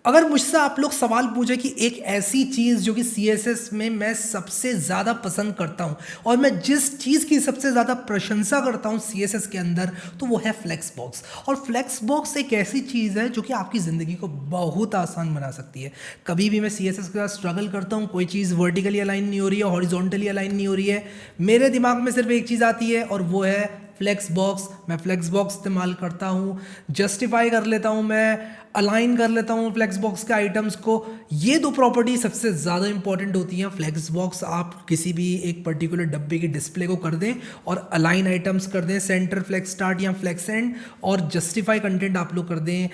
अगर मुझसे आप लोग सवाल पूछे कि एक ऐसी चीज़ जो कि CSS में मैं सबसे ज़्यादा पसंद करता हूँ और मैं जिस चीज़ की सबसे ज़्यादा प्रशंसा करता हूँ CSS के अंदर, तो वो है फ्लेक्स बॉक्स। और फ्लेक्स बॉक्स एक ऐसी चीज़ है जो कि आपकी ज़िंदगी को बहुत आसान बना सकती है। कभी भी मैं CSS के साथ स्ट्रगल करता हूँ, कोई चीज़ वर्टिकली अलाइन नहीं हो रही है, हॉरिजॉन्टली अलाइन नहीं हो रही है, मेरे दिमाग में सिर्फ एक चीज़ आती है और वो है फ्लेक्स बॉक्स। मैं फ्लेक्स बॉक्स इस्तेमाल करता हूँ, जस्टिफाई कर लेता हूँ, मैं अलाइन कर लेता हूँ फ्लेक्स बॉक्स के आइटम्स को। ये दो प्रॉपर्टी सबसे ज़्यादा इंपॉर्टेंट होती हैं। फ्लेक्स बॉक्स आप किसी भी एक पर्टिकुलर डब्बे की डिस्प्ले को कर दें और अलाइन आइटम्स कर दें, सेंटर फ्लेक्स स्टार्ट या फ्लेक्स एंड, और जस्टिफाई कंटेंट आप लोग कर दें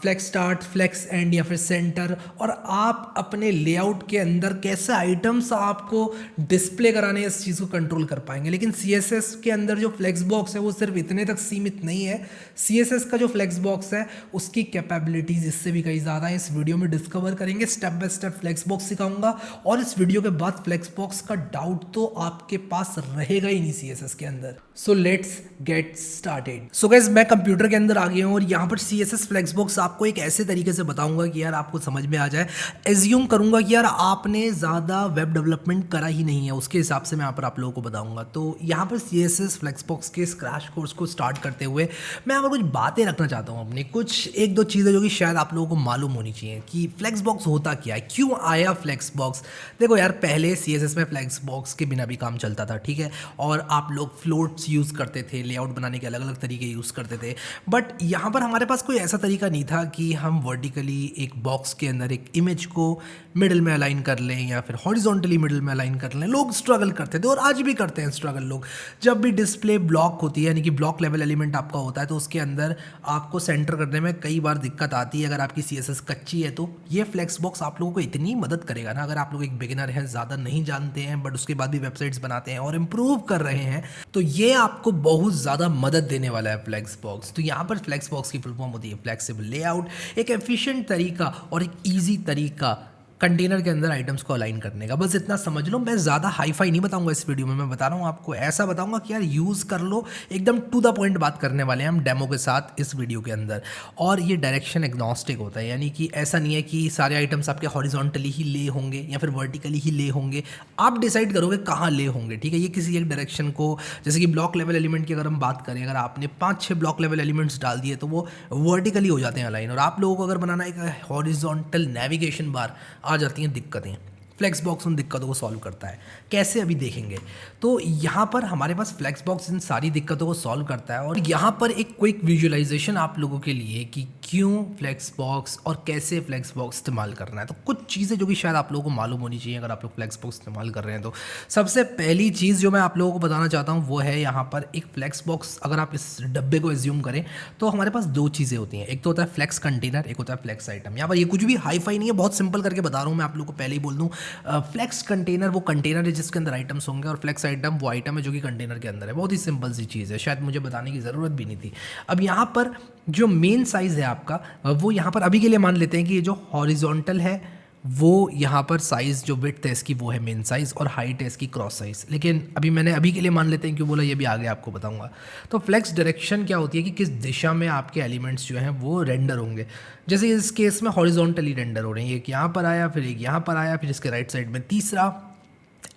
फ्लेक्स स्टार्ट, फ्लेक्स एंड या फिर सेंटर। और आप अपने लेआउट के अंदर कैसे आइटम्स आपको डिस्प्ले कराने इस चीज़ को कंट्रोल कर पाएंगे। लेकिन CSS के अंदर जो फ्लेक्स बॉक्स है वो सिर्फ इतने तक सीमित नहीं है। CSS का जो फ्लेक्स बॉक्स है उसकी कैपेबिलिटीज इससे भी कई ज़्यादा है। इस वीडियो में डिस्कवर करेंगे, step by step flex box सिखाऊंगा। और इस वीडियो के बाद फ्लेक्स बॉक्स का डाउट तो आपके पास रहेगा ही नहीं CSS के अंदर। So let's get started. So guys, मैं कंप्यूटर के अंदर आ गया हूँ और यहाँ पर CSS फ्लेक्स बॉक्स आपको एक ऐसे तरीके से बताऊंगा कि यार आपको समझ में आ जाए। एज्यूम करूंगा कि यार आपने ज़्यादा वेब डेवलपमेंट करा ही नहीं है, उसके हिसाब से मैं यहाँ पर आप लोगों को बताऊंगा। तो यहाँ पर CSS फ्लेक्स बॉक्स के इस क्रैश कोर्स को स्टार्ट करते हुए मैं यहाँ पर कुछ बातें रखना चाहता हूँ अपनी, कुछ एक दो चीज़ें जो कि शायद आप लोगों को मालूम होनी चाहिए कि फ्लेक्स बॉक्स होता क्या है, क्यों आया फ्लेक्स बॉक्स। देखो यार, पहले CSS में फ्लेक्स बॉक्स के बिना भी काम चलता था, ठीक है, और आप लोग फ्लोट्स यूज़ करते थे, लेआउट बनाने के अलग अलग तरीके यूज़ करते थे। बट यहाँ पर हमारे पास कोई ऐसा तरीका नहीं था कि हम वर्टिकली एक बॉक्स के अंदर एक इमेज को मिडिल में अलाइन कर लें या फिर हॉरिजॉन्टली मिडिल में अलाइन कर लें। लोग स्ट्रगल करते थे और आज भी करते हैं स्ट्रगल लोग। जब भी डिस्प्ले ब्लॉक होती है, यानी कि ब्लॉक लेवल एलिमेंट आपका होता है, तो उसके अंदर आपको सेंटर करने में कई बार दिक्कत आती है। अगर आपकी CSS कच्ची है तो ये फ्लेक्स बॉक्स आप लोगों को इतनी मदद करेगा ना। अगर आप लोग एक बिगिनर हैं, ज़्यादा नहीं जानते हैं, बट उसके बाद भी वेबसाइट्स बनाते हैं और इम्प्रूव कर रहे हैं, तो ये आपको बहुत ज़्यादा मदद देने वाला है फ्लेक्स बॉक्स। तो यहाँ पर फ्लेक्स बॉक्स की फुल फॉर्म होती है फ्लेक्सिबल लेआउट, एक एफिशिएंट तरीका और एक ईजी तरीका कंटेनर के अंदर आइटम्स को अलाइन करने का। बस इतना समझ लो। मैं ज़्यादा हाई फाई नहीं बताऊंगा इस वीडियो में, मैं बता रहा हूँ आपको, ऐसा बताऊंगा कि यार यूज़ कर लो। एकदम टू द पॉइंट बात करने वाले हैं हम डेमो के साथ इस वीडियो के अंदर। और ये डायरेक्शन एग्नोस्टिक होता है, यानी कि ऐसा नहीं है कि सारे आइटम्स आपके हॉरिजॉन्टली ही ले होंगे या फिर वर्टिकली ही ले होंगे। आप डिसाइड करोगे कहाँ ले होंगे, ठीक है। ये किसी एक डायरेक्शन को, जैसे कि ब्लॉक लेवल एलिमेंट की अगर हम बात करें, अगर आपने 5-6 ब्लॉक लेवल एलिमेंट्स डाल दिए तो वो वर्टिकली हो जाते हैं अलाइन। और आप लोगों को अगर बनाना एक हॉरिजॉन्टल नेविगेशन बार, आ जाती हैं दिक्कतें। फ्लेक्स बॉक्स उन दिक्कतों को सॉल्व करता है। कैसे, अभी देखेंगे। तो यहाँ पर हमारे पास फ्लेक्स बॉक्स इन सारी दिक्कतों को सॉल्व करता है। और यहाँ पर एक क्विक विजुअलाइजेशन आप लोगों के लिए कि क्यों फ्लेक्स बॉक्स और कैसे फ्लेक्स बॉक्स इस्तेमाल करना है। तो कुछ चीज़ें जो कि शायद आप लोगों को मालूम होनी चाहिए अगर आप लोग फ्लेक्स बॉक्स इस्तेमाल कर रहे हैं। तो सबसे पहली चीज़ जो मैं आप लोगों को बताना चाहता हूँ वो है यहाँ पर एक फ्लेक्स बॉक्स। अगर आप इस डब्बे को एज्यूम करें तो हमारे पास दो चीज़ें होती हैं, एक तो होता है फ्लेक्स कंटेनर, एक होता है फ्लेक्स आइटम। यहाँ पर ये कुछ भी हाई फाई नहीं है, बहुत सिंपल करके बता रहा हूँ मैं आप लोग को, पहले ही बोल दूँ। फ्लेक्स कंटेनर वो कंटेनर है जिसके अंदर आइटम्स होंगे, और फ्लेक्स आइटम वो आइटम है जो कि कंटेनर के अंदर है। बहुत ही सिंपल सी चीज़ है, शायद मुझे बताने की ज़रूरत भी नहीं थी। अब यहाँ पर जो मेन साइज़ है आपका, वो यहाँ पर अभी के लिए मान लेते हैं कि ये जो हॉरिजॉन्टल है वो यहाँ पर साइज़ जो विड्थ है इसकी वो है मेन साइज़, और हाइट है इसकी क्रॉस साइज़। लेकिन मैंने अभी के लिए मान लेते हैं, क्यों बोला ये भी आगे आपको बताऊंगा। तो फ्लेक्स डायरेक्शन क्या होती है कि किस दिशा में आपके एलिमेंट्स जो हैं वो रेंडर होंगे। जैसे इस केस में हॉरिजॉन्टली रेंडर हो रहे हैं, एक यहाँ पर आया, फिर एक यहाँ पर आया, फिर इसके राइट साइड में तीसरा,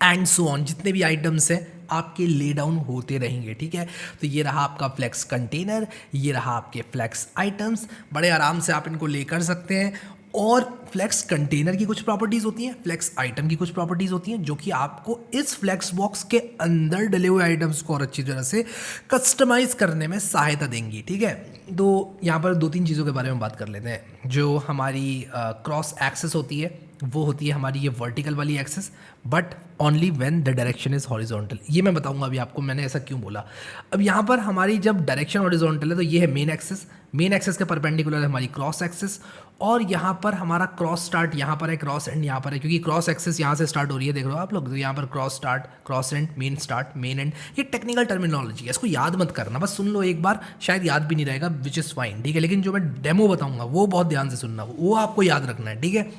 एंड सो ऑन। जितने भी आइटम्स हैं आपके ले डाउन होते रहेंगे, ठीक है। तो ये रहा आपका फ्लेक्स कंटेनर, ये रहा आपके फ्लेक्स आइटम्स। बड़े आराम से आप इनको ले कर सकते हैं। और फ्लेक्स कंटेनर की कुछ प्रॉपर्टीज़ होती हैं, फ्लेक्स आइटम की कुछ प्रॉपर्टीज़ होती हैं, जो कि आपको इस फ्लेक्स बॉक्स के अंदर डले हुए आइटम्स को और अच्छी तरह से कस्टमाइज़ करने में सहायता देंगी, ठीक है। तो यहाँ पर दो तीन चीज़ों के बारे में बात कर लेते हैं। जो हमारी क्रॉस एक्सेस होती है वो होती है हमारी ये वर्टिकल वाली axes, but only when the direction is horizontal. ये मैं बताऊंगा अभी आपको मैंने ऐसा क्यों बोला। अब यहाँ पर हमारी जब डायरेक्शन हॉरिजॉन्टल है तो ये है मेन एक्सेस, मेन एक्सेस के परपेंडिकुलर है हमारी क्रॉस एक्सेस, और यहाँ पर हमारा क्रॉस स्टार्ट यहाँ पर है, क्रॉस एंड यहाँ पर है, क्योंकि क्रॉस एक्सेस यहाँ से स्टार्ट हो रही है, देख रहे हो आप लोग। तो यहाँ पर cross start, cross and, main start, main and. ये टेक्निकल टर्मिनोलॉजी है, इसको याद मत करना, बस सुन लो एक बार, शायद याद भी नहीं रहेगा, विच इज़ फाइन, ठीक है। लेकिन जो मैं डेमो बताऊंगा वो बहुत ध्यान से सुनना, वो आपको याद रखना है, ठीक है।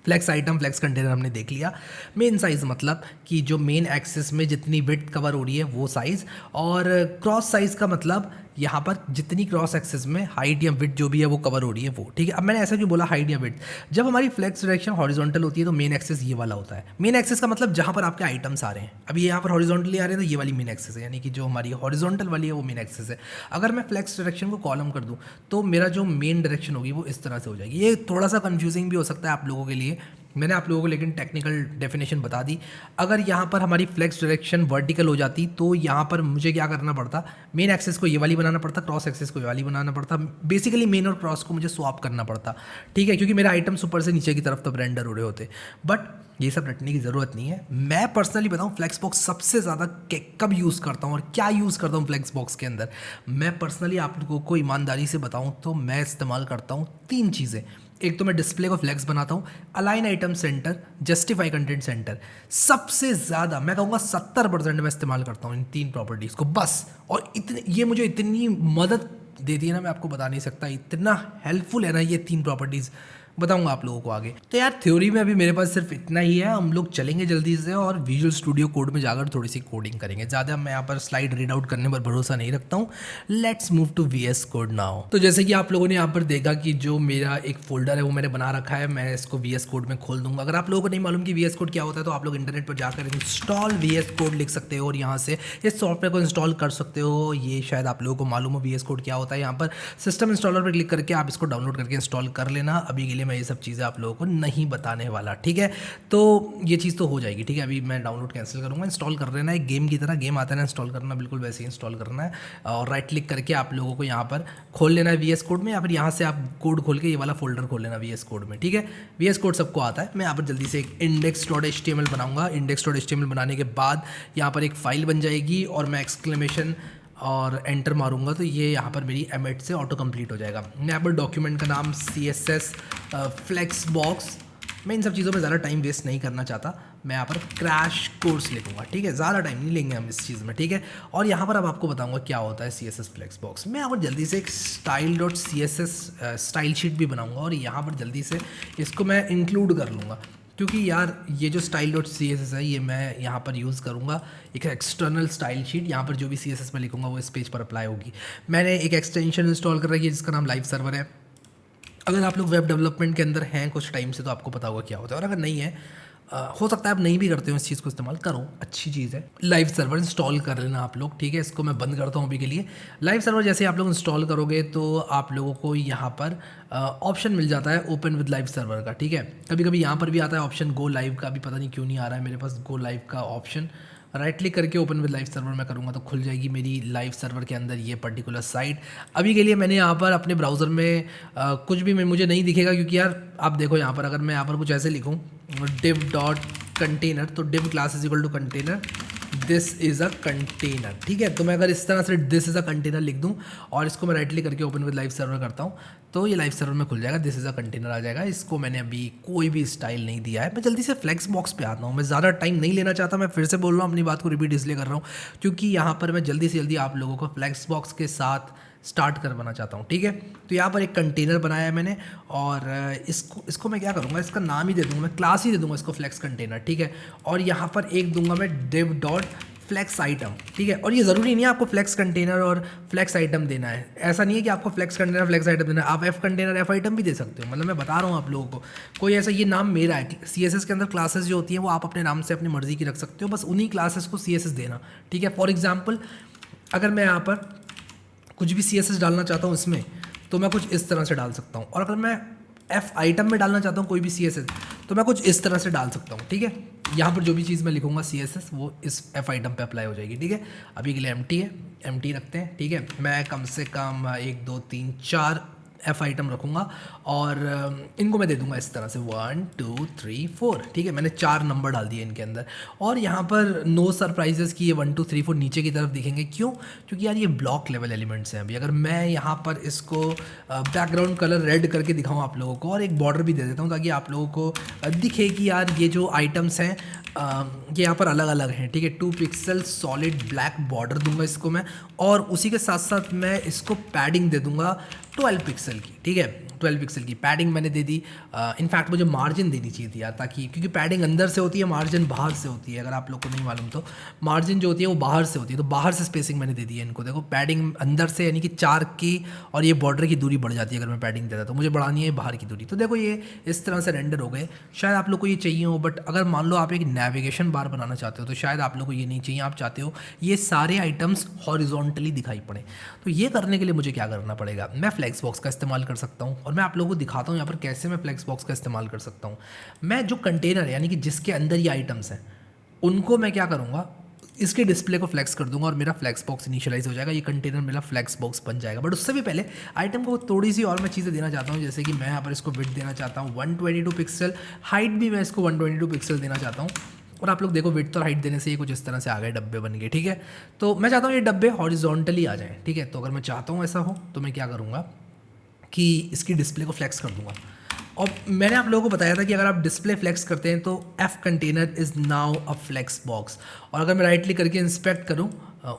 फ्लेक्स आइटम, फ्लेक्स कंटेनर हमने देख लिया। मेन साइज़ मतलब कि जो मेन एक्सिस में जितनी विड्थ कवर हो रही है वो साइज़, और क्रॉस साइज़ का मतलब यहाँ पर जितनी क्रॉस एक्सिस में हाइट या विड्थ जो भी है वो कवर हो रही है वो, ठीक है। अब मैंने ऐसा क्यों बोला हाइट या विड्थ, जब हमारी फ्लेक्स डायरेक्शन हॉरिजॉन्टल होती है तो मेन एक्सिस ये वाला होता है। मेन एक्सिस का मतलब जहाँ पर आपके आइटम्स आ रहे हैं, अभी यहाँ पर हॉरिजॉन्टली आ रहे हैं तो ये वाली मेन एक्सिस है, यानी कि जो हमारी हॉरिजॉन्टल वाली है वो मेन एक्सिस है। अगर मैं फ्लेक्स डायरेक्शन को कॉलम कर दूँ तो मेरा जो मेन डायरेक्शन होगी वो इस तरह से हो जाएगी। ये थोड़ा सा कन्फ्यूजिंग भी हो सकता है आप लोगों के लिए, मैंने आप लोगों को लेकिन टेक्निकल डेफिनेशन बता दी। अगर यहाँ पर हमारी फ्लेक्स डायरेक्शन वर्टिकल हो जाती तो यहाँ पर मुझे क्या करना पड़ता, मेन एक्सिस को ये वाली बनाना पड़ता, क्रॉस एक्सिस को ये वाली बनाना पड़ता, बेसिकली मेन और क्रॉस को मुझे स्वैप करना पड़ता, ठीक है, क्योंकि मेरा आइटम्स ऊपर से नीचे की तरफ तब रेंडर हो रहे होते। बट ये सब रटने की ज़रूरत नहीं है। मैं पर्सनली बताऊँ फ्लेक्स बॉक्स सबसे ज़्यादा कब यूज़ करता हूँ और क्या यूज़ करता हूँ फ्लेक्स बॉक्स के अंदर। मैं पर्सनली आप लोगों को ईमानदारी से बताऊँ तो मैं इस्तेमाल करता हूँ 3 चीज़ें। एक तो मैं डिस्प्ले को फ्लेक्स बनाता हूँ, align item centre, justify content centre. सबसे ज़्यादा मैं कहूँगा 70% मैं इस्तेमाल करता हूँ इन 3 प्रॉपर्टीज़ को बस। और इतने ये मुझे इतनी मदद देती है ना, मैं आपको बता नहीं सकता, इतना हेल्पफुल है ना ये 3 प्रॉपर्टीज़, बताऊंगा आप लोगों को आगे। तो यार थ्योरी में अभी मेरे पास सिर्फ इतना ही है। हम लोग चलेंगे जल्दी से और विजुअल स्टूडियो कोड में जाकर थोड़ी सी कोडिंग करेंगे। ज़्यादा मैं यहाँ पर स्लाइड रीड आउट करने पर भरोसा नहीं रखता हूँ। Let's move to VS code now. तो जैसे कि आप लोगों ने यहाँ पर देखा कि जो मेरा एक फोल्डर है वो मैंने बना रखा है, मैं इसको VS कोड में खोल दूंगा। अगर आप लोगों को नहीं मालूम कि VS कोड क्या होता है तो आप लोग इंटरनेट पर जाकर इंस्टॉल VS कोड लिख सकते हो और यहाँ से इस सॉफ्टवेयर को इंस्टॉल कर सकते हो। ये शायद आप लोगों को मालूम हो VS कोड क्या होता है। यहाँ पर सिस्टम इंस्टॉलर पर क्लिक करके आप इसको डाउनलोड करके इंस्टॉल कर लेना। अभी के लिए मैं ये सब चीज़ें आप को नहीं बताने वाला, ठीक है। तो ये चीज़ तो हो जाएगी, ठीक है। अभी मैं डाउनलोड कैंसिल करूंगा, इंस्टॉल कर लेना है। गेम की तरह गेम आता है ना इंस्टॉल करना, बिल्कुल वैसे ही इंस्टॉल करना है। और राइट क्लिक करके आप लोगों को यहाँ पर खोल लेना है VS कोड में, या फिर यहाँ से आप कोड खोल के ये वाला फोल्डर खोल लेना VS कोड में, ठीक है। VS कोड सबको आता है। मैं यहाँ पर जल्दी से एक index.html बनाऊंगा। index.html बनाने के बाद यहाँ पर एक फाइल बन जाएगी और मैं एक्सक्लेमेशन और एंटर मारूंगा तो ये यहाँ पर मेरी M8 से ऑटो कंप्लीट हो जाएगा। मैं यहाँ पर डॉक्यूमेंट का नाम CSS फ्लेक्स बॉक्स, मैं इन सब चीज़ों में ज़्यादा टाइम वेस्ट नहीं करना चाहता। मैं यहाँ पर क्रैश कोर्स लिखूंगा, ठीक है। ज़्यादा टाइम नहीं लेंगे हम इस चीज़ में, ठीक है। और यहाँ पर अब आपको बताऊंगा क्या होता है CSS फ्लेक्स बॉक्स। मैं यहाँ पर जल्दी से एक style.css स्टाइल शीट भी बनाऊंगा और यहाँ पर जल्दी से इसको मैं इंक्लूड कर लूँगा, क्योंकि यार ये जो style.css है ये मैं यहाँ पर यूज़ करूँगा। एक एक्सटर्नल स्टाइल शीट, यहाँ पर जो भी CSS में लिखूँगा वो इस पेज पर अप्लाई होगी। मैंने एक एक्सटेंशन इंस्टॉल कर रखी है जिसका नाम लाइव सर्वर है। अगर आप लोग वेब डेवलपमेंट के अंदर हैं कुछ टाइम से तो आपको पता होगा क्या होता है, और अगर नहीं है हो सकता है आप नहीं भी करते हो इस चीज़ को इस्तेमाल, करो, अच्छी चीज़ है। लाइव सर्वर इंस्टॉल कर लेना आप लोग, ठीक है। इसको मैं बंद करता हूँ अभी के लिए। लाइव सर्वर जैसे आप लोग इंस्टॉल करोगे तो आप लोगों को यहाँ पर ऑप्शन मिल जाता है ओपन विद लाइव सर्वर का, ठीक है। कभी कभी यहाँ पर भी आता है ऑप्शन गो लाइव का, अभी पता नहीं क्यों नहीं आ रहा है मेरे पास गो लाइव का ऑप्शन। राइट क्लिक करके ओपन विद लाइव सर्वर मैं करूँगा तो खुल जाएगी मेरी लाइव सर्वर के अंदर ये पर्टिकुलर साइट। अभी के लिए मैंने यहाँ पर अपने ब्राउज़र में कुछ भी मुझे नहीं दिखेगा, क्योंकि यार आप देखो यहाँ पर अगर मैं यहाँ पर कुछ ऐसे लिखूँ div.container तो div class is equal to container, this is a container, ठीक है। तो मैं अगर इस तरह से दिस इज़ अ कंटेनर लिख दूँ और इसको मैं राइट क्लिक करके ओपन विद लाइव सर्वर करता हूँ तो ये लाइव सर्वर में खुल जाएगा, दिस इज़ अ कंटेनर आ जाएगा। इसको मैंने अभी कोई भी स्टाइल नहीं दिया है। मैं जल्दी से फ्लेक्स बॉक्स पे आता हूँ, मैं ज़्यादा टाइम नहीं लेना चाहता। मैं फिर से बोल रहा हूँ, अपनी बात को रिपीट इसलिए कर रहा हूँ क्योंकि यहाँ पर मैं जल्दी से जल्दी आप लोगों को फ्लेक्स बॉक्स के साथ स्टार्ट करवाना चाहता हूँ, ठीक है। तो यहाँ पर एक कंटेनर बनाया है मैंने और इसको मैं क्या करूँगा, इसका नाम ही दे दूँगा, मैं क्लास ही दे दूँगा इसको फ्लेक्स कंटेनर, ठीक है। और यहाँ पर एक दूंगा मैं div.flex आइटम, ठीक है। और ये ज़रूरी नहीं है आपको फ्लेक्स कंटेनर और फ्लेक्स आइटम देना है, ऐसा नहीं है कि आपको फ्लेक्स कंटेनर फ्लेक्स आइटम देना है, आप f कंटेनर f आइटम भी दे सकते हो। मतलब मैं बता रहा हूँ आप लोगों को, कोई ऐसा ये नाम मेरा है। CSS के अंदर क्लासेस जो होती हैं वो आप अपने नाम से अपनी मर्जी की रख सकते हो, बस उन्हीं क्लासेस को CSS देना, ठीक है। फॉर एग्जाम्पल अगर मैं यहाँ पर कुछ भी CSS डालना चाहता हूँ इसमें तो मैं कुछ इस तरह से डाल सकता हूँ, और अगर मैं f आइटम में डालना चाहता हूँ कोई भी CSS तो मैं कुछ इस तरह से डाल सकता हूँ, ठीक है। यहाँ पर जो भी चीज़ मैं लिखूँगा CSS वो इस f आइटम पे अप्लाई हो जाएगी, ठीक है। अभी के लिए एम्प्टी है, एम्प्टी रखते हैं, ठीक है। मैं कम से कम 1 2 3 4 f आइटम रखूँगा और इनको मैं दे दूँगा इस तरह से 1 2 3 4, ठीक है। मैंने 4 नंबर डाल दिए इनके अंदर, और यहाँ पर नो सरप्राइजेस की ये 1 2 3 4 नीचे की तरफ दिखेंगे, क्यों? क्योंकि यार ये ब्लॉक लेवल एलिमेंट्स हैं। अभी अगर मैं यहाँ पर इसको बैकग्राउंड कलर रेड करके दिखाऊँ आप लोगों को और एक बॉर्डर भी दे देता हूँ ताकि आप लोगों को दिखे कि यार ये जो आइटम्स हैं ये यहाँ पर अलग अलग हैं, ठीक है। 2 पिक्सल सॉलिड ब्लैक बॉर्डर दूंगा इसको मैं, और उसी के साथ साथ मैं इसको पैडिंग दे दूंगा 12 पिक्सल की, ठीक है। 12 पिक्सल की पैडिंग मैंने दे दी। इनफैक्ट मुझे मार्जिन देनी चाहिए थी यार, ताकि क्योंकि पैडिंग अंदर से होती है, मार्जिन बाहर से होती है। अगर आप लोग को नहीं मालूम तो मार्जिन जो होती है वो बाहर से होती है, तो बाहर से स्पेसिंग मैंने दे दी है इनको। देखो पैडिंग अंदर से यानी कि 4 की और ये बॉर्डर की दूरी बढ़ जाती है अगर मैं पैडिंग देता, तो मुझे बढ़ानी है बाहर की दूरी। तो देखो ये इस तरह से रेंडर हो गए। शायद आप लोग को ये चाहिए हो, बट अगर मान लो आप एक नेविगेशन बार बनाना चाहते हो तो शायद आप लोग को ये नहीं चाहिए। आप चाहते हो ये सारे आइटम्स हॉरिजॉन्टली दिखाई पड़े। तो ये करने के लिए मुझे क्या करना पड़ेगा, मैं फ्लेक्स बॉक्स का इस्तेमाल कर सकता हूँ, और मैं आप लोगों को दिखाता हूँ यहाँ पर कैसे मैं फ्लेक्स बॉक्स का इस्तेमाल कर सकता हूँ। मैं जो कंटेनर है यानी कि जिसके अंदर ये आइटम्स हैं उनको मैं क्या करूँगा, इसके डिस्प्ले को फ्लेक्स कर दूंगा और मेरा फ्लेक्स बॉक्स इनिशियलाइज हो जाएगा। ये कंटेनर मेरा फ्लेक्स बॉक्स बन जाएगा। बट उससे भी पहले आइटम को थोड़ी सी और मैं चीज़ें देना चाहता हूँ, जैसे कि मैं यहाँ पर इसको विड्थ देना चाहता हूँ 122 पिक्सल, हाइट भी मैं इसको 122 पिक्सल देना चाहता हूँ। और आप लोग देखो विड्थ और हाइट देने से ये कुछ इस तरह से आ गए, डब्बे बन गए, ठीक है। तो मैं चाहता हूँ ये डब्बे हॉरिजॉन्टली आ जाएँ, ठीक है। तो अगर मैं चाहता हूँ ऐसा हो तो मैं क्या करूँगा कि इसकी डिस्प्ले को फ्लेक्स कर दूंगा। और मैंने आप लोगों को बताया था कि अगर आप डिस्प्ले फ्लेक्स करते हैं तो F container is now a flex box. और अगर मैं राइट क्लिक करके इंस्पेक्ट करूँ,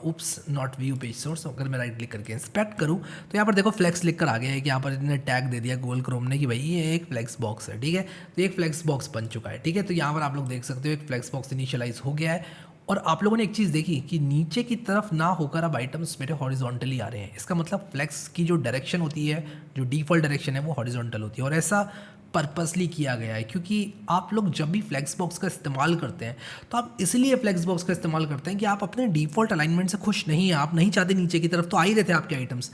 oops not view page source, अगर मैं राइट क्लिक करके इंस्पेक्ट करूँ तो यहाँ पर देखो फ्लेक्स लिख कर आ गया है कि यहाँ पर इन्होंने टैग दे दिया गूगल क्रोम ने कि भाई ये एक फ्लेक्स बॉक्स है, ठीक है। तो एक फ्लेक्स बॉक्स बन चुका है, ठीक है। तो यहाँ पर आप लोग देख सकते हो एक फ्लेक्स बॉक्स इनिशियलाइज हो गया है। और आप लोगों ने एक चीज़ देखी कि नीचे की तरफ ना होकर अब आइटम्स मेरे हॉरिजॉन्टली आ रहे हैं। इसका मतलब फ्लेक्स की जो डायरेक्शन होती है, जो डिफ़ॉल्ट डायरेक्शन है वो हॉरिजॉन्टल होती है। और ऐसा पर्पसली किया गया है क्योंकि आप लोग जब भी फ्लेक्स बॉक्स का इस्तेमाल करते हैं तो आप इसलिए फ्लेक्स बॉक्स का इस्तेमाल करते हैं कि आप अपने डिफ़ॉल्ट अलाइनमेंट से खुश नहीं हैं। आप नहीं चाहते नीचे की तरफ तो आ ही रहते हैं आपके आइटम्स,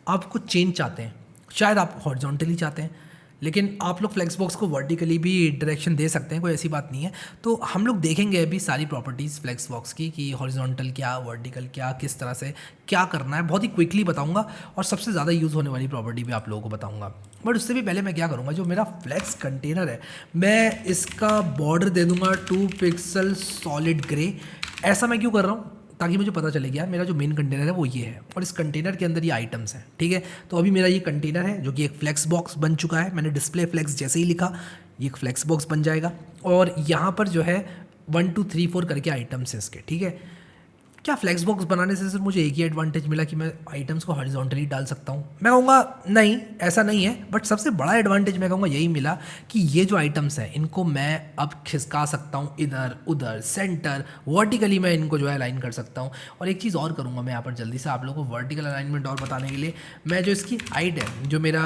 आप कुछ चेंज चाहते हैं। शायद आप हॉरिजॉन्टली चाहते हैं, लेकिन आप लोग फ्लेक्स बॉक्स को वर्टिकली भी डायरेक्शन दे सकते हैं, कोई ऐसी बात नहीं है। तो हम लोग देखेंगे अभी सारी प्रॉपर्टीज़ फ्लेक्स बॉक्स की कि हॉरिजॉन्टल क्या, वर्टिकल क्या, किस तरह से क्या करना है, बहुत ही क्विकली बताऊंगा। और सबसे ज़्यादा यूज़ होने वाली प्रॉपर्टी भी आप लोगों को बताऊंगा। बट उससे भी पहले मैं क्या करूँगा, जो मेरा फ्लेक्स कंटेनर है मैं इसका बॉर्डर दे दूँगा 2 पिक्सल सॉलिड ग्रे। ऐसा मैं क्यों कर रहा हूँ, ताकि मुझे पता चले कि यार मेरा जो मेन कंटेनर है वो ये है और इस कंटेनर के अंदर ये आइटम्स हैं, ठीक है। तो अभी मेरा ये कंटेनर है जो कि एक फ्लेक्स बॉक्स बन चुका है। मैंने डिस्प्ले फ्लेक्स जैसे ही लिखा ये एक फ्लेक्स बॉक्स बन जाएगा। और यहाँ पर जो है 1 2 3 4 करके आइटम्स हैं इसके, ठीक है। क्या फ्लेक्स बॉक्स बनाने से सिर्फ मुझे एक ही एडवांटेज मिला कि मैं आइटम्स को हॉरिजॉन्टली डाल सकता हूँ? मैं कहूँगा नहीं, ऐसा नहीं है। बट सबसे बड़ा एडवांटेज मैं कहूँगा यही मिला कि ये जो आइटम्स हैं इनको मैं अब खिसका सकता हूँ इधर उधर, सेंटर, वर्टिकली मैं इनको जो है अलाइन कर सकता हूँ। और एक चीज़ और करूँगा मैं यहाँ पर जल्दी से आप लोगों को वर्टिकल अलाइनमेंट और बताने के लिए, मैं जो इसकी हाइट है, जो मेरा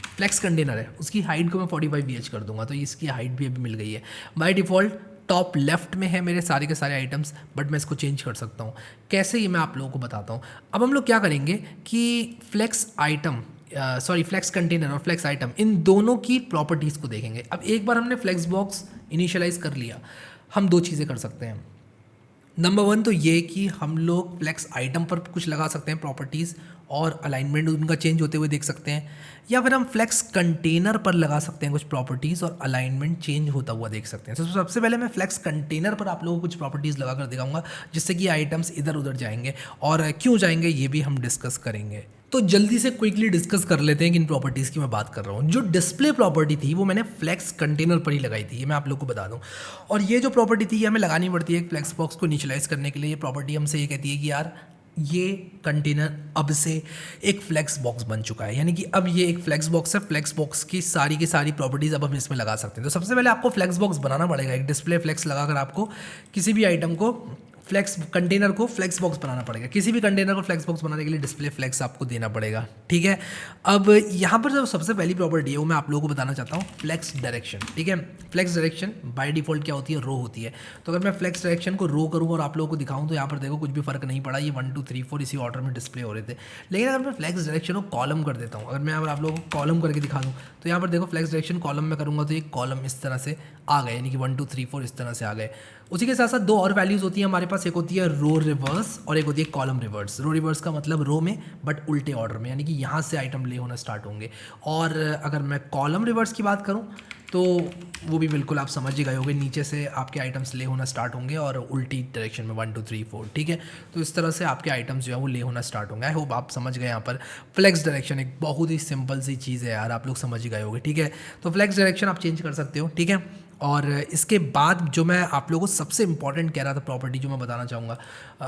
फ्लेक्स कंटेनर है उसकी हाइट को मैं 45 VH कर दूंगा। तो इसकी हाइट भी अभी मिल गई है। बाय डिफ़ॉल्ट टॉप लेफ्ट में है मेरे सारे के सारे आइटम्स, बट मैं इसको चेंज कर सकता हूँ। कैसे, ये मैं आप लोगों को बताता हूँ। अब हम लोग क्या करेंगे कि फ्लेक्स फ्लेक्स कंटेनर और फ्लेक्स आइटम इन दोनों की प्रॉपर्टीज़ को देखेंगे। अब एक बार हमने फ्लेक्स बॉक्स इनिशियलाइज कर लिया, हम 2 चीज़ें कर सकते हैं। नंबर 1 तो ये कि हम लोग फ्लेक्स आइटम पर कुछ लगा सकते हैं प्रॉपर्टीज़ और अलाइनमेंट उनका चेंज होते हुए देख सकते हैं, या फिर हम फ्लेक्स कंटेनर पर लगा सकते हैं कुछ प्रॉपर्टीज़ और अलाइनमेंट चेंज होता हुआ देख सकते हैं। तो सबसे पहले मैं फ्लेक्स कंटेनर पर आप लोगों को कुछ प्रॉपर्टीज़ लगा कर दिखाऊंगा जिससे कि आइटम्स इधर उधर जाएंगे, और क्यों जाएंगे ये भी हम डिस्कस करेंगे। तो जल्दी से क्विकली डिस्कस कर लेते हैं कि इन प्रॉपर्टीज़ की मैं बात कर रहा हूँ। जो डिस्प्ले प्रॉपर्टी थी वो मैंने फ्लेक्स कंटेनर पर ही लगाई थी, ये मैं आप लोग को बता दूँ। और ये जो प्रॉपर्टी थी ये हमें लगानी पड़ती है फ्लेक्स बॉक्स को इनिशियलाइज करने के लिए। ये प्रॉपर्टी हमसे ये कहती है कि यार ये कंटेनर अब से एक फ्लेक्स बॉक्स बन चुका है, यानी कि अब ये एक फ्लेक्स बॉक्स है। फ्लेक्स बॉक्स की सारी प्रॉपर्टीज़ अब हम इसमें लगा सकते हैं। तो सबसे पहले आपको फ्लेक्स बॉक्स बनाना पड़ेगा। एक डिस्प्ले फ्लेक्स लगाकर आपको किसी भी आइटम को, फ्लेक्स कंटेनर को फ्लेक्स बॉक्स बनाना पड़ेगा। किसी भी कंटेनर को फ्लेक्स बॉक्स बनाने के लिए डिस्प्ले फ्लेक्स आपको देना पड़ेगा, ठीक है। अब यहाँ पर जो सबसे पहली प्रॉपर्टी है वो मैं आप लोगों को बताना चाहता हूँ, फ्लेक्स डायरेक्शन, ठीक है। फ्लेक्स डायरेक्शन बाय डिफॉल्ट क्या होती है, रो होती है। तो अगर मैं फ्लेक्स डायरेक्शन को रो करूँ और आप लोगों को दिखाऊँ तो यहाँ पर देखो कुछ भी फर्क नहीं पड़ा, ये 1 2 3 4 इसी ऑर्डर में डिस्प्ले हो रहे थे। लेकिन अगर मैं फ्लेक्स डायरेक्शन को कॉलम कर देता हूँ, अगर मैं आप लोगों को कॉलम करके दिखा दूँ तो यहाँ पर देखो फ्लेक्स डायरेक्शन कॉलम में करूँगा तो ये कॉलम इस तरह से आ गए, यानी कि 1 2 3 4 इस तरह से आ गए। उसी के साथ साथ 2 और वैल्यूज़ होती हैं हमारे पास, एक होती है रो रिवर्स और एक होती है कॉलम रिवर्स। रो रिवर्स का मतलब रो में बट उल्टे ऑर्डर में, यानी कि यहाँ से आइटम ले होना स्टार्ट होंगे। और अगर मैं कॉलम रिवर्स की बात करूँ तो वो भी बिल्कुल आप समझ ही गए होंगे, नीचे से आपके आइटम्स ले होना स्टार्ट होंगे और उल्टी डायरेक्शन में 1 2 3 4, ठीक है। तो इस तरह से आपके आइटम्स जो है वो ले होना स्टार्ट होंगे। आई होप आप समझ गए। यहाँ पर फ्लेक्स डायरेक्शन एक बहुत ही सिंपल सी चीज़ है यार, आप लोग समझ ही गए होंगे, ठीक है। तो फ्लेक्स डायरेक्शन आप चेंज कर सकते हो, ठीक है। और इसके बाद जो मैं आप लोगों को सबसे इंपॉर्टेंट कह रहा था प्रॉपर्टी जो मैं बताना चाहूँगा,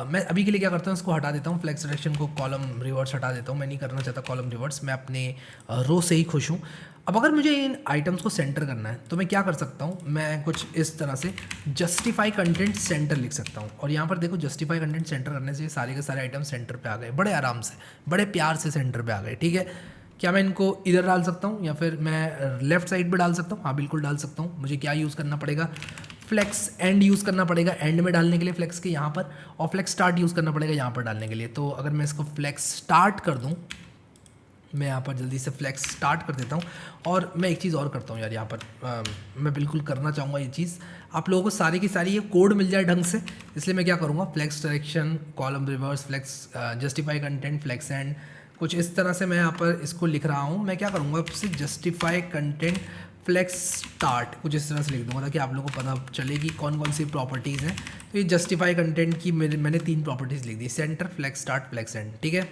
मैं अभी के लिए क्या करता हूँ, इसको हटा देता हूँ, फ्लेक्स डायरेक्शन को कॉलम रिवर्स हटा देता हूँ, मैं नहीं करना चाहता कॉलम रिवर्स, मैं अपने रो से ही खुश हूँ। अब अगर मुझे इन आइटम्स को सेंटर करना है तो मैं क्या कर सकता हूँ, मैं कुछ इस तरह से जस्टिफाई कंटेंट सेंटर लिख सकता हूँ। और यहाँ पर देखो जस्टिफाई कंटेंट सेंटर करने से सारे के सारे आइटम सेंटर पे आ गए, बड़े आराम से, बड़े प्यार से सेंटर पे आ गए। ठीक है, क्या मैं इनको इधर डाल सकता हूँ या फिर मैं लेफ्ट साइड पे डाल सकता हूँ? हाँ बिल्कुल डाल सकता हूँ। मुझे क्या यूज़ करना पड़ेगा, फ्लेक्स एंड यूज़ करना पड़ेगा एंड में डालने के लिए फ्लेक्स के यहाँ पर, और फ्लेक्स स्टार्ट यूज़ करना पड़ेगा यहाँ पर डालने के लिए। तो अगर मैं इसको फ्लेक्स स्टार्ट कर दूँ, मैं यहाँ पर जल्दी से फ्लेक्स स्टार्ट कर देता हूँ। और मैं एक चीज़ और करता हूँ यार, यहाँ पर मैं बिल्कुल करना चाहूँगा ये चीज़, आप लोगों को सारी की सारी ये कोड मिल जाए ढंग से, इसलिए मैं क्या करूँगा, flex direction column reverse flex justify content flex end, कुछ इस तरह से मैं यहाँ पर इसको लिख रहा हूँ। मैं क्या करूँगा, आपसे जस्टिफाई कंटेंट फ्लेक्स स्टार्ट कुछ इस तरह से लिख दूँगा ताकि आप लोगों को पता चले कि कौन कौन सी प्रॉपर्टीज़ हैं। तो ये जस्टिफाई कंटेंट की मैंने 3 प्रॉपर्टीज़ लिख दी, centre flex start flex end. ठीक है,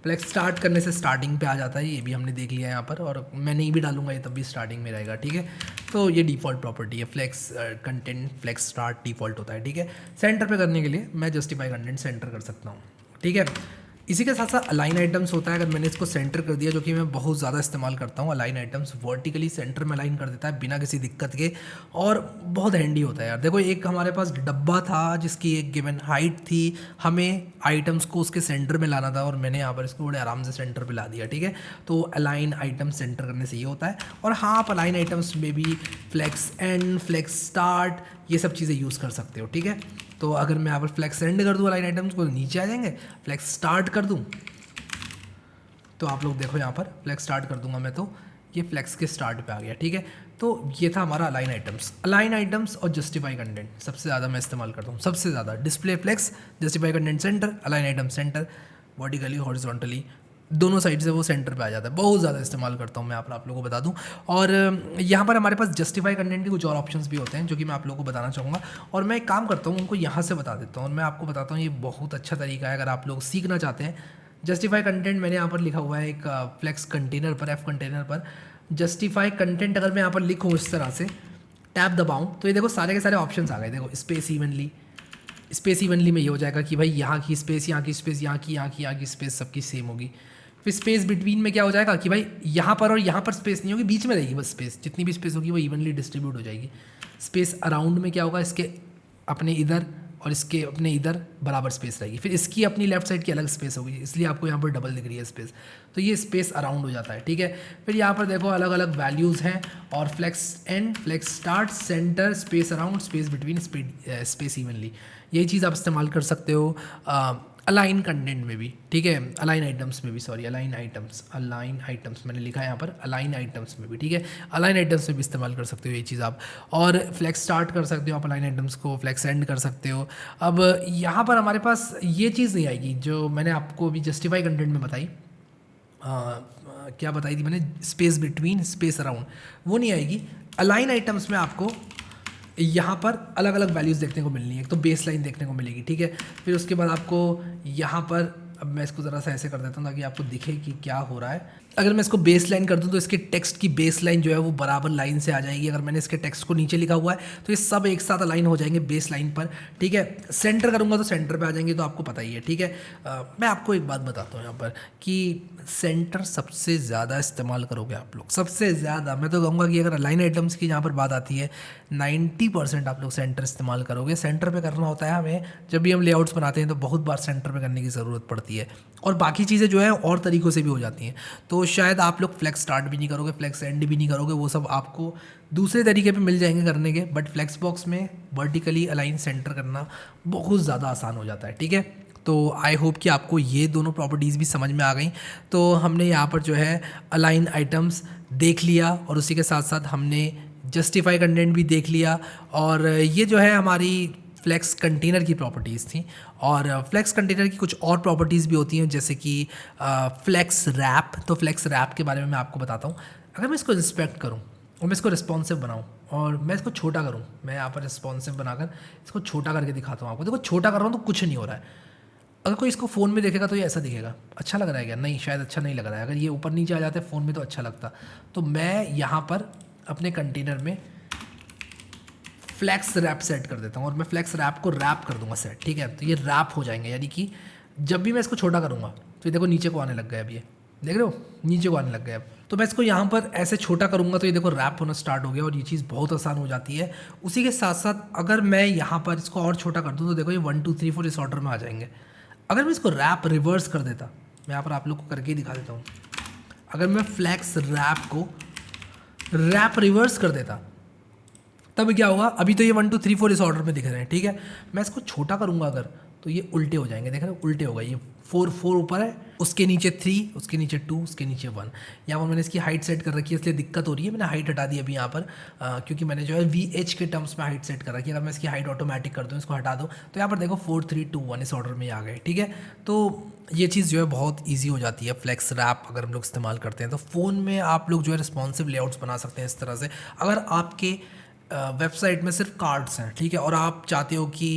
फ्लेक्स स्टार्ट करने से स्टार्टिंग पे आ जाता है, ये भी हमने देख लिया यहाँ पर, और मैं नहीं भी डालूंगा ये तब भी स्टार्टिंग में रहेगा। ठीक है, तो ये डिफ़ॉल्ट प्रॉपर्टी है, flex content flex start default होता है। ठीक है, सेंटर पे करने के लिए मैं जस्टिफाई कंटेंट सेंटर कर सकता हूँ। ठीक है, इसी के साथ साथ अलाइन आइटम्स होता है, अगर मैंने इसको सेंटर कर दिया, जो कि मैं बहुत ज़्यादा इस्तेमाल करता हूँ, अलाइन आइटम्स वर्टिकली सेंटर में अलाइन कर देता है बिना किसी दिक्कत के, और बहुत हैंडी होता है यार। देखो एक हमारे पास डब्बा था जिसकी एक गिवन हाइट थी, हमें आइटम्स को उसके सेंटर में लाना था, और मैंने यहाँ पर इसको बड़े आराम से सेंटर पे ला दिया। ठीक है, तो अलाइन आइटम सेंटर करने से ये होता है। और हाँ, आप अलाइन आइटम्स में भी फ्लेक्स एंड फ्लेक्स स्टार्ट ये सब चीज़ें यूज़ कर सकते हो। ठीक है, तो अगर मैं यहाँ पर फ्लेक्स एंड कर दूँ अलाइन आइटम्स को, नीचे आ जाएंगे, फ्लेक्स स्टार्ट कर दूँ तो आप लोग देखो यहाँ पर फ्लेक्स स्टार्ट कर दूंगा मैं, तो ये फ्लेक्स के स्टार्ट पे आ गया। ठीक है, तो ये था हमारा अलाइन आइटम्स और जस्टिफाई कंटेंट सबसे ज़्यादा मैं इस्तेमाल करता हूँ, सबसे ज़्यादा display flex, justify content centre, align item centre, vertically horizontally दोनों साइड से वो सेंटर पे आ जाता है, बहुत ज़्यादा इस्तेमाल करता हूँ मैं, आप लोगों को बता दूँ। और यहाँ पर हमारे पास जस्टिफाई कंटेंट के कुछ और ऑप्शंस भी होते हैं जो कि मैं आप लोगों को बताना चाहूँगा, और मैं एक काम करता हूँ उनको यहाँ से बता देता हूँ, और मैं आपको बताता हूँ ये बहुत अच्छा तरीका है अगर आप लोग सीखना चाहते हैं। जस्टिफाई कंटेंट मैंने यहाँ पर लिखा हुआ है एक फ्लेक्स कंटेनर पर, एफ कंटेनर पर जस्टिफाई कंटेंट, अगर मैं यहाँ पर लिखूँ इस तरह से टैब दबाऊँ तो ये देखो सारे के सारे ऑप्शंस आ गए। देखो स्पेस इवनली में ये हो जाएगा कि भाई यहाँ की स्पेस, यहाँ की स्पेस, यहाँ की स्पेस सबकी सेम होगी। फिर स्पेस बिटवीन में क्या हो जाएगा कि भाई यहाँ पर और यहाँ पर स्पेस नहीं होगी, बीच में रहेगी बस स्पेस, जितनी भी स्पेस होगी वो इवनली डिस्ट्रीब्यूट हो जाएगी। स्पेस अराउंड में क्या होगा, इसके अपने इधर और इसके अपने इधर बराबर स्पेस रहेगी, फिर इसकी अपनी लेफ्ट साइड की अलग स्पेस होगी, इसलिए आपको यहाँ पर डबल दिख रही है स्पेस, तो ये स्पेस अराउंड हो जाता है। ठीक है, फिर यहाँ पर देखो अलग अलग वैल्यूज़ हैं, और flex end flex start centre space around space between space evenly, यही चीज़ आप इस्तेमाल कर सकते हो अलाइन कंटेंट में भी। ठीक है, अलाइन आइटम्स में भी, सॉरी अलाइन आइटम्स मैंने लिखा है यहाँ पर, अलाइन आइटम्स में भी। ठीक है, अलाइन आइटम्स में भी इस्तेमाल कर सकते हो ये चीज़ आप, और फ्लेक्स स्टार्ट कर सकते हो आप अलाइन आइटम्स को, फ्लेक्स एंड कर सकते हो। अब यहाँ पर हमारे पास ये चीज़ नहीं आएगी जो मैंने आपको अभी जस्टिफाई कंटेंट में बताई, क्या बताई थी मैंने, स्पेस बिटवीन स्पेस अराउंड, वो नहीं आएगी। अलाइन आइटम्स में आपको यहाँ पर अलग अलग वैल्यूज़ देखने को मिलनी है, एक तो बेस लाइन देखने को मिलेगी। ठीक है, फिर उसके बाद आपको यहाँ पर, अब मैं इसको ज़रा सा ऐसे कर देता हूँ ताकि आपको दिखे कि क्या हो रहा है। अगर मैं इसको बेस लाइन कर दूँ तो इसके टेक्स्ट की बेस लाइन जो है वो बराबर लाइन से आ जाएगी। अगर मैंने इसके टेक्स्ट को नीचे लिखा हुआ है तो ये सब एक साथ अलाइन हो जाएंगे बेस लाइन पर। ठीक है, सेंटर करूँगा तो सेंटर पे आ जाएंगे, तो आपको पता ही है। ठीक है, मैं आपको एक बात बताता हूँ यहाँ पर कि सेंटर सबसे ज़्यादा इस्तेमाल करोगे आप लोग, सबसे ज़्यादा मैं तो कहूँगा कि अगर अलाइन आइटम्स की यहाँ पर बात आती है 90% आप लोग सेंटर इस्तेमाल करोगे। सेंटर पे करना होता है हमें, जब भी हम लेआउट्स बनाते हैं तो बहुत बार सेंटर पे करने की ज़रूरत पड़ती है, और बाकी चीज़ें जो है और तरीक़ों से भी हो जाती हैं। तो शायद आप लोग फ्लेक्स स्टार्ट भी नहीं करोगे, फ्लेक्स एंड भी नहीं करोगे, वो सब आपको दूसरे तरीके पे मिल जाएंगे करने के, बट फ्लेक्स बॉक्स में वर्टिकली अलाइन सेंटर करना बहुत ज़्यादा आसान हो जाता है। ठीक है, तो आई होप कि आपको ये दोनों प्रॉपर्टीज़ भी समझ में आ गई। तो हमने यहाँ पर जो है अलाइन आइटम्स देख लिया, और उसी के साथ साथ हमने जस्टिफाई कंटेंट भी देख लिया, और ये जो है हमारी फ्लेक्स कंटेनर की प्रॉपर्टीज़ थी। और फ्लेक्स कंटेनर की कुछ और प्रॉपर्टीज़ भी होती हैं, जैसे कि फ्लेक्स रैप। तो फ्लेक्स रैप के बारे में मैं आपको बताता हूँ। अगर मैं इसको इंस्पेक्ट करूँ और मैं इसको रिस्पॉन्सिव बनाऊँ और मैं इसको छोटा करूँ, मैं यहाँ पर रिस्पॉन्सिव बनाकर इसको छोटा करके दिखाता हूँ आपको। देखो छोटा कर रहा हूँ तो कुछ नहीं हो रहा है। अगर कोई इसको फ़ोन में देखेगा तो ये ऐसा दिखेगा, अच्छा लग रहा है क्या? नहीं, शायद अच्छा नहीं लग रहा है। अगर ये ऊपर नीचे आ जाते फ़ोन में तो अच्छा लगता। तो मैं यहाँ पर अपने कंटेनर में फ्लैक्स रैप सेट कर देता हूँ और मैं फ्लैक्स रैप को रैप कर दूंगा सेट, ठीक है। तो ये रैप हो जाएंगे, यानी कि जब भी मैं इसको छोटा करूँगा तो ये देखो नीचे को आने लग गया, अब ये देख रहे हो नीचे को आने लग गया। अब तो मैं इसको यहाँ पर ऐसे छोटा करूँगा तो ये देखो रैप होना स्टार्ट हो गया और ये चीज़ बहुत आसान हो जाती है। उसी के साथ साथ अगर मैं यहाँ पर इसको और छोटा कर दूँ तो देखो ये 1 2 3 4 इस ऑर्डर में आ जाएंगे। अगर मैं इसको रैप रिवर्स कर देता, मैं यहाँ पर आप लोग को करके ही दिखा देता हूँ। अगर मैं फ्लैक्स रैप को रैप रिवर्स कर देता तब क्या होगा, अभी तो ये 1 2 3 4 इस ऑर्डर में दिख रहे हैं, ठीक है। मैं इसको छोटा करूँगा अगर तो ये उल्टे हो जाएंगे, देख रहे हो उल्टे होगा। ये 4 4 ऊपर है, उसके नीचे 3, उसके नीचे 2, उसके नीचे 1। यहाँ पर मैंने इसकी हाइट सेट कर रखी है इसलिए दिक्कत हो रही है। मैंने हाइट हटा दी अभी यहाँ पर क्योंकि मैंने जो है VH के टर्म्स में हाइट सेट कर रखी है। अगर मैं इसकी हाइट ऑटोमेटिक कर दूँ, इसको हटा दो तो यहाँ पर देखो 4 3 2 1 इस ऑर्डर में आ गए, ठीक है। तो ये चीज़ जो है बहुत ईजी हो जाती है फ्लैक्स रैप अगर हम लोग इस्तेमाल करते हैं। तो फ़ोन में आप लोग जो है रिस्पॉन्सिव लेआउट्स बना सकते हैं इस तरह से। अगर आपके वेबसाइट में सिर्फ कार्ड्स हैं, ठीक है, और आप चाहते हो कि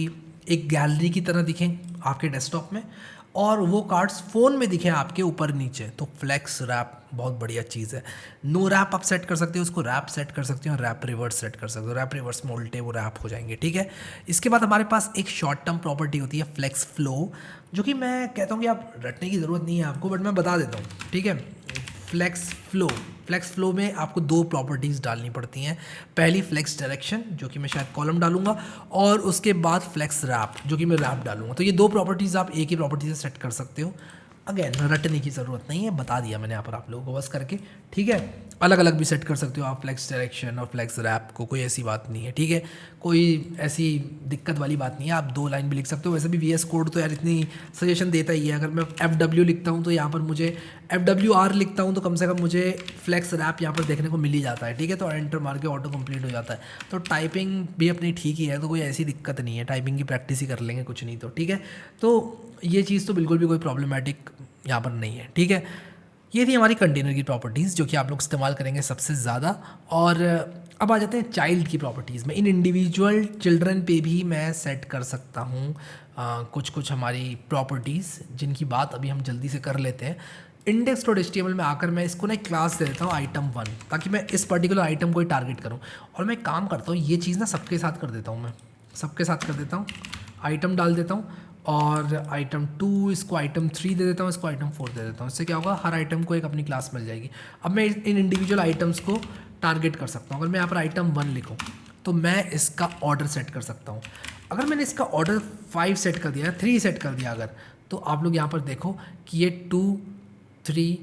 एक गैलरी की तरह दिखें आपके डेस्कटॉप में और वो कार्ड्स फ़ोन में दिखें आपके ऊपर नीचे, तो फ्लैक्स रैप बहुत बढ़िया चीज़ है। नो रैप आप सेट कर सकते हो, उसको रैप सेट कर सकते हो, रैप रिवर्स सेट कर सकते हो। रैप रिवर्स में उल्टे वो रैप हो जाएंगे, ठीक है। इसके बाद हमारे पास एक शॉर्ट टर्म प्रॉपर्टी होती है फ्लैक्स फ्लो, जो कि मैं कहता हूँ कि आप रटने की ज़रूरत नहीं है आपको, बट मैं बता देता हूँ, ठीक है। फ्लैक्स फ्लो में आपको 2 प्रॉपर्टीज़ डालनी पड़ती हैं। पहली फ्लैक्स डायरेक्शन, जो कि मैं शायद कॉलम डालूंगा, और उसके बाद फ्लैक्स रैप, जो कि मैं रैप डालूंगा। तो ये 2 प्रॉपर्टीज़ आप एक ही प्रॉपर्टी से सेट कर सकते हो। अगेन रटने की ज़रूरत नहीं है, बता दिया मैंने यहाँ पर आप लोगों को बस करके, ठीक है। अलग अलग भी सेट कर सकते हो आप फ्लैक्स डायरेक्शन और फ्लैक्स रैप को, कोई ऐसी बात नहीं है, ठीक है। कोई ऐसी दिक्कत वाली बात नहीं है, आप 2 लाइन भी लिख सकते हो। वैसे भी VS कोड तो यार इतनी सजेशन देता ही है। अगर मैं FW लिखता हूँ तो यहाँ पर मुझे FWR लिखता हूँ तो कम से कम मुझे फ्लैक्स रैप यहाँ पर देखने को मिल ही जाता है, ठीक है। तो एंटर मार के ऑटो कंप्लीट हो जाता है। तो टाइपिंग भी अपनी ठीक ही है, तो कोई ऐसी दिक्कत नहीं है। टाइपिंग की प्रैक्टिस ही कर लेंगे, कुछ नहीं तो, ठीक है। तो ये चीज़ तो बिल्कुल भी कोई प्रॉब्लमेटिक यहाँ पर नहीं है, ठीक है। ये थी हमारी कंटेनर की प्रॉपर्टीज़ जो कि आप लोग इस्तेमाल करेंगे सबसे ज़्यादा। और अब आ जाते हैं चाइल्ड की प्रॉपर्टीज़ में। इन इंडिविजुअल चिल्ड्रन पे भी मैं सेट कर सकता हूँ कुछ हमारी प्रॉपर्टीज़, जिनकी बात अभी हम जल्दी से कर लेते हैं। इंडेक्स डॉट HTML में आकर मैं इसको ना एक क्लास दे देता हूँ item 1, ताकि मैं इस पर्टिकुलर आइटम को ही टारगेट करूँ। और मैं काम करता हूँ, ये चीज़ ना सबके साथ कर देता हूँ, मैं सबके साथ कर देता हूँ। आइटम डाल देता हूँ और आइटम 2 इसको आइटम 3 दे देता हूँ, इसको आइटम 4 दे देता हूँ। इससे क्या होगा, हर आइटम को एक अपनी क्लास मिल जाएगी। अब मैं इन इंडिविजुअल आइटम्स को टारगेट कर सकता हूँ। अगर मैं यहाँ पर आइटम 1 लिखूँ तो मैं इसका ऑर्डर सेट कर सकता हूँ। अगर मैंने इसका ऑर्डर 5 सेट कर दिया, 3 सेट कर दिया अगर, तो आप लोग यहाँ पर देखो कि ये 2 3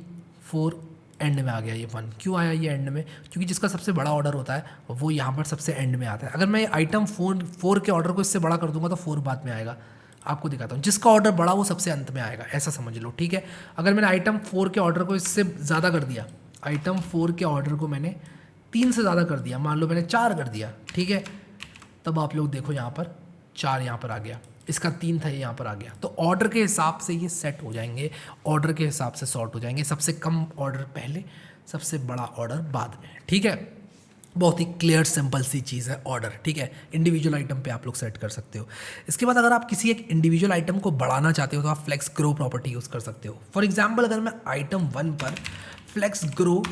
4 एंड में आ गया। ये 1 क्यों आया ये एंड में, क्योंकि जिसका सबसे बड़ा ऑर्डर होता है वो यहाँ पर सबसे एंड में आता है। अगर मैं आइटम 4 के ऑर्डर को इससे बड़ा कर दूंगा तो 4 बाद में आएगा। आपको दिखाता हूँ, जिसका ऑर्डर बड़ा वो सबसे अंत में आएगा, ऐसा समझ लो, ठीक है। अगर मैंने आइटम 4 के ऑर्डर को इससे ज़्यादा कर दिया, आइटम 4 के ऑर्डर को मैंने 3 से ज़्यादा कर दिया, मान लो मैंने 4 कर दिया, ठीक है, तब आप लोग देखो यहाँ पर 4 यहाँ पर आ गया, इसका 3 था ये यहाँ पर आ गया। तो ऑर्डर के हिसाब से ये सेट हो जाएंगे, ऑर्डर के हिसाब से सॉर्ट हो जाएंगे। सबसे कम ऑर्डर पहले, सबसे बड़ा ऑर्डर बाद में, ठीक है। बहुत ही क्लियर सिंपल सी चीज़ है ऑर्डर, ठीक है। इंडिविजुअल आइटम पे आप लोग सेट कर सकते हो। इसके बाद अगर आप किसी एक इंडिविजुअल आइटम को बढ़ाना चाहते हो तो आप फ्लेक्स ग्रो प्रॉपर्टी यूज़ कर सकते हो। फॉर एग्जांपल अगर मैं आइटम 1 पर फ्लेक्स ग्रो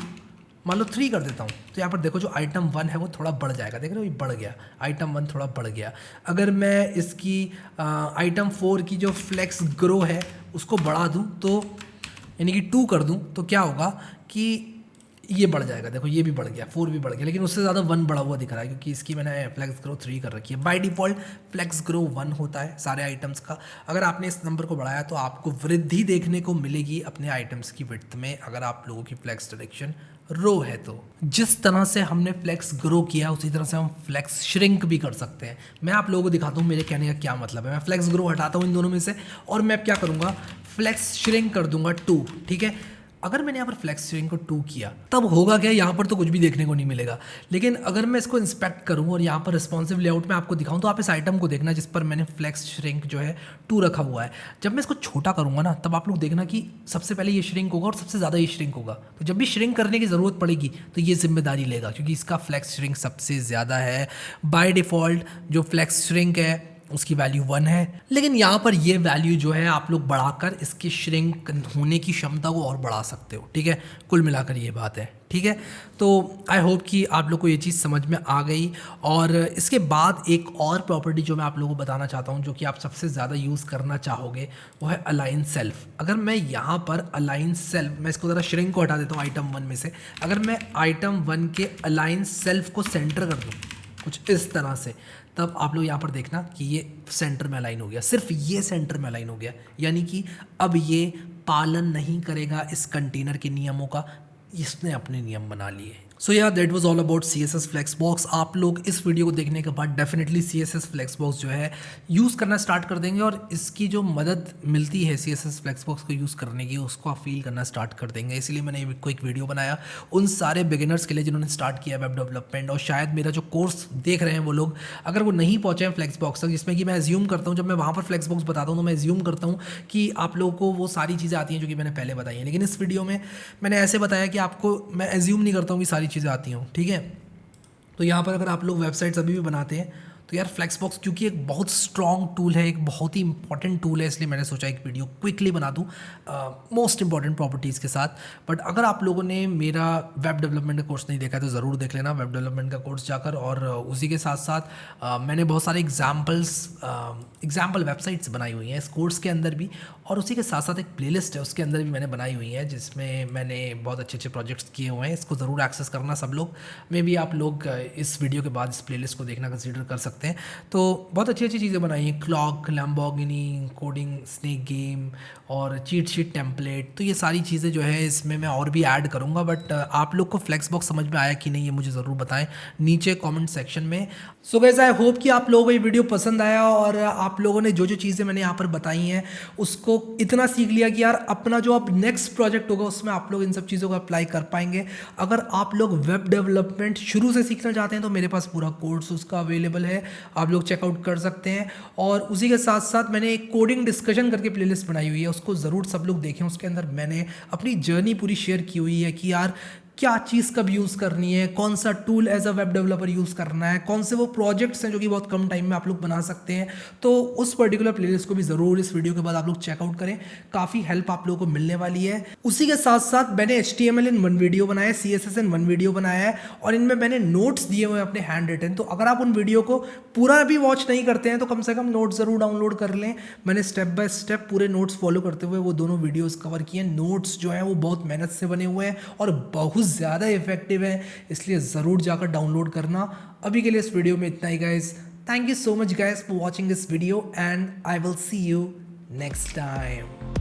मान लो 3 कर देता हूँ तो यहाँ पर देखो जो आइटम 1 है वो थोड़ा बढ़ जाएगा, देख रहे हो ये बढ़ गया, आइटम 1 थोड़ा बढ़ गया। अगर मैं इसकी आइटम 4 की जो फ्लेक्स ग्रो है उसको बढ़ा दूँ तो यानी कि 2 कर दूँ तो क्या होगा कि ये बढ़ जाएगा, देखो ये भी बढ़ गया, 4 भी बढ़ गया, लेकिन उससे ज़्यादा 1 बढ़ा हुआ दिख रहा है क्योंकि इसकी मैंने फ्लेक्स ग्रो 3 कर रखी है। बाय डिफ़ॉल्ट फ्लेक्स ग्रो 1 होता है सारे आइटम्स का। अगर आपने इस नंबर को बढ़ाया तो आपको वृद्धि देखने को मिलेगी अपने आइटम्स की विड्थ में, अगर आप लोगों की फ्लेक्स डायरेक्शन रो है तो। जिस तरह से हमने फ्लेक्स ग्रो किया उसी तरह से हम फ्लेक्स श्रिंक भी कर सकते हैं। मैं आप लोगों को दिखाता हूँ मेरे कहने का क्या मतलब है। मैं फ्लेक्स ग्रो हटाता हूँ इन दोनों में से और मैं क्या करूँगा, फ्लेक्स श्रिंक कर दूंगा 2, ठीक है। अगर मैंने यहाँ पर फ्लेक्स श्रिंक को 2 किया तब होगा क्या, यहाँ पर तो कुछ भी देखने को नहीं मिलेगा। लेकिन अगर मैं इसको इंस्पेक्ट करूँ और यहाँ पर रिस्पॉन्सिव लेआउट में आपको दिखाऊँ तो आप इस आइटम को देखना जिस पर मैंने फ्लेक्स श्रिंक जो है 2 रखा हुआ है। जब मैं इसको छोटा करूँगा ना तब आप लोग देखना कि सबसे पहले ये श्रिंक होगा और सबसे ज़्यादा ये श्रिंक होगा। तो जब भी श्रिंक करने की ज़रूरत पड़ेगी तो ये जिम्मेदारी लेगा क्योंकि इसका फ्लेक्स श्रिंक सबसे ज़्यादा है। बाय डिफ़ॉल्ट जो फ्लेक्स श्रिंक है उसकी वैल्यू 1 है, लेकिन यहाँ पर ये वैल्यू जो है आप लोग बढ़ाकर इसकी श्रिंक होने की क्षमता को और बढ़ा सकते हो, ठीक है। कुल मिलाकर ये बात है, ठीक है। तो आई होप कि आप लोग को ये चीज़ समझ में आ गई। और इसके बाद एक और प्रॉपर्टी जो मैं आप लोगों को बताना चाहता हूँ, जो कि आप सबसे ज़्यादा यूज़ करना चाहोगे, वो है अलाइन सेल्फ। अगर मैं यहाँ पर अलाइन सेल्फ, मैं इसको ज़रा श्रिंक को हटा देता हूँ आइटम 1 में से, अगर मैं आइटम 1 के अलाइन सेल्फ को सेंटर कर दूँ कुछ इस तरह से, तब आप लोग यहाँ पर देखना कि ये सेंटर में अलाइन हो गया, सिर्फ ये सेंटर में अलाइन हो गया, यानी कि अब ये पालन नहीं करेगा इस कंटेनर के नियमों का, इसने अपने नियम बना लिए। सो या that was all about CSS flexbox. आप लोग इस वीडियो को देखने के बाद डेफिनेटली CSS फ्लेक्सबॉक्स जो है यूज़ करना स्टार्ट कर देंगे, और इसकी जो मदद मिलती है CSS फ्लेक्सबॉक्स को यूज़ करने की, उसको आप फील करना स्टार्ट कर देंगे। इसलिए मैंने एक वीडियो बनाया उन सारे बिगिनर्स के लिए जिन्होंने स्टार्ट किया वेब डेवलपमेंट, और शायद मेरा जो कोर्स देख रहे हैं वो लोग, अगर वो नहीं पहुँचे हैं फ्लेक्सबॉक्स तक, जिसमें कि मैं एज्यूम करता हूँ, जब मैं वहाँ पर फ्लेक्सबॉक्स बताता हूँ तो मैं एज्यूम करता हूँ कि आप लोगों को वो सारी चीज़ें आती हैं जो कि मैंने पहले बताई हैं, लेकिन इस वीडियो में मैंने ऐसे बताया कि आपको मैं एज्यूम नहीं करता हूँ कि सारी चीज़ें आती हों, ठीक है। तो यहाँ पर अगर आप लोग वेबसाइट्स अभी भी बनाते हैं तो यार फ्लेक्सबॉक्स क्योंकि एक बहुत स्ट्रॉन्ग टूल है, एक बहुत ही इंपॉर्टेंट टूल है, इसलिए मैंने सोचा एक वीडियो क्विकली बना दूँ मोस्ट इंपॉर्टेंट प्रॉपर्टीज़ के साथ। बट अगर आप लोगों ने मेरा वेब डेवलपमेंट का कोर्स नहीं देखा है तो ज़रूर देख लेना वेब डेवलपमेंट का कोर्स जाकर, और उसी के साथ साथ मैंने बहुत सारे एग्जाम्पल वेबसाइट्स बनाई हुई हैं इस कोर्स के अंदर भी, और उसी के साथ साथ एक प्लेलिस्ट है उसके अंदर भी मैंने बनाई हुई है, जिसमें मैंने बहुत अच्छे अच्छे प्रोजेक्ट्स किए हुए हैं। इसको ज़रूर एक्सेस करना सब लोग, मे बी आप लोग इस वीडियो के बाद इस प्लेलिस्ट को देखना कंसीडर कर सकते हैं। तो बहुत अच्छी अच्छी चीज़ें बनाई हैं, clock, Lamborghini, coding, snake game और चीट शीट टेम्पलेट। तो ये सारी चीज़ें जो है इसमें मैं और भी ऐड करूँगा, बट आप लोग को फ्लेक्सबॉक्स समझ में आया कि नहीं ये मुझे ज़रूर बताएं नीचे कमेंट सेक्शन में। सो गाइस आई होप कि आप लोगों को ये वीडियो पसंद आया, और आप लोगों ने जो जो चीज़ें मैंने यहाँ पर बताई हैं उसको इतना सीख लिया कि यार अपना जो अब नेक्स्ट प्रोजेक्ट होगा उसमें आप लोग इन सब चीज़ों को अप्लाई कर पाएंगे। अगर आप लोग वेब डेवलपमेंट शुरू से सीखना चाहते हैं तो मेरे पास पूरा कोर्स उसका अवेलेबल है, आप लोग चेकआउट कर सकते हैं। और उसी के साथ साथ मैंने एक कोडिंग डिस्कशन करके प्लेलिस्ट बनाई हुई है, उसको ज़रूर सब लोग देखें। उसके अंदर मैंने अपनी जर्नी पूरी शेयर की हुई है कि यार क्या चीज़ कब यूज़ करनी है, कौन सा tool as a web developer use करना है, कौन से वो प्रोजेक्ट्स हैं जो कि बहुत कम टाइम में आप लोग बना सकते हैं। तो उस पर्टिकुलर प्लेलिस्ट को भी ज़रूर इस वीडियो के बाद आप लोग चेकआउट करें, काफ़ी हेल्प आप लोगों को मिलने वाली है। उसी के साथ साथ मैंने HTML इन 1 वीडियो बनाया है, CSS इन 1 वीडियो बनाया है, और इनमें मैंने नोट्स दिए हुए हैं अपने हैंड रिटन। तो अगर आप उन वीडियो को पूरा भी वॉच नहीं करते हैं तो कम से कम नोट्स ज़रूर डाउनलोड कर लें। मैंने स्टेप बाय स्टेप पूरे नोट्स फॉलो करते हुए वो दोनों वीडियोज़ कवर किए। नोट्स जो हैं वो बहुत मेहनत से बने हुए हैं और बहुत ज़्यादा इफेक्टिव है, इसलिए ज़रूर जाकर डाउनलोड करना। अभी के लिए इस वीडियो में इतना ही guys. Thank you so much guys for watching this video, and I will see you next time.